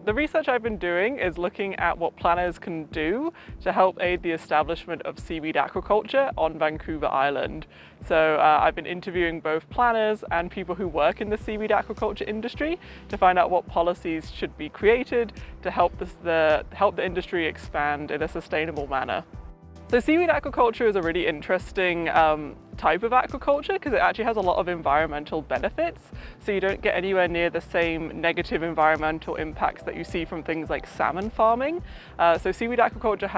The research I've been doing is looking at what planners can do to help aid the establishment of seaweed aquaculture on Vancouver Island. So I've been interviewing both planners and people who work in the seaweed aquaculture industry to find out what policies should be created to help the industry expand in a sustainable manner. So seaweed aquaculture is a really interesting type of aquaculture because it actually has a lot of environmental benefits. So you don't get anywhere near the same negative environmental impacts that you see from things like salmon farming. So seaweed aquaculture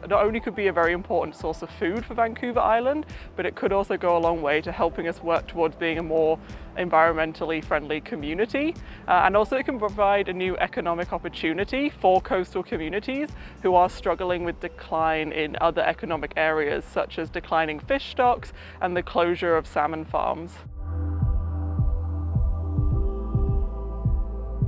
not only could be a very important source of food for Vancouver Island, but it could also go a long way to helping us work towards being a more environmentally friendly community. And also it can provide a new economic opportunity for coastal communities who are struggling with decline in other economic areas, such as declining fish stocks and the closure of salmon farms.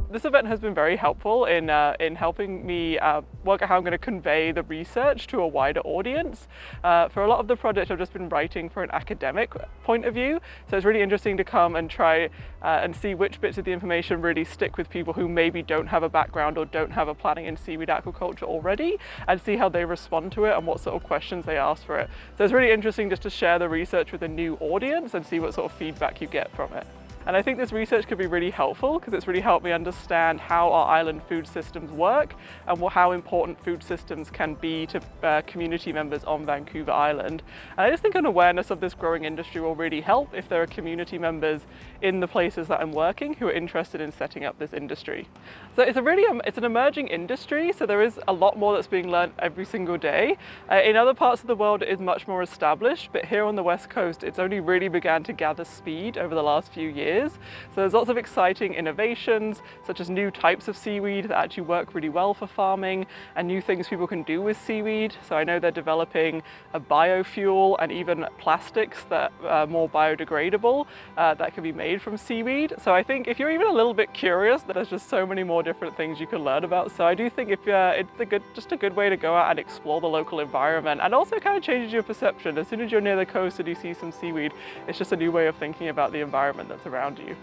This event has been very helpful in helping me work out how I'm going to convey the research to a wider audience. For a lot of the project I've just been writing for an academic point of view, so it's really interesting to come and try and see which bits of the information really stick with people who maybe don't have a background or don't have a planning in seaweed aquaculture already, and see how they respond to it and what sort of questions they ask for it. So it's really interesting just to share the research with a new audience and see what sort of feedback you get from it. And I think this research could be really helpful because it's really helped me understand how our island food systems work and how important food systems can be to community members on Vancouver Island. And I just think an awareness of this growing industry will really help if there are community members in the places that I'm working who are interested in setting up this industry. So it's an emerging industry, so there is a lot more that's being learned every single day. In other parts of the world it is much more established, but here on the West Coast it's only really began to gather speed over the last few years. So there's lots of exciting innovations, such as new types of seaweed that actually work really well for farming, and new things people can do with seaweed. So I know they're developing a biofuel and even plastics that are more biodegradable that can be made from seaweed. So I think if you're even a little bit curious, there's just so many more different things you can learn about. So I do think it's just a good way to go out and explore the local environment, and also kind of changes your perception. As soon as you're near the coast and you see some seaweed, it's just a new way of thinking about the environment that's around you.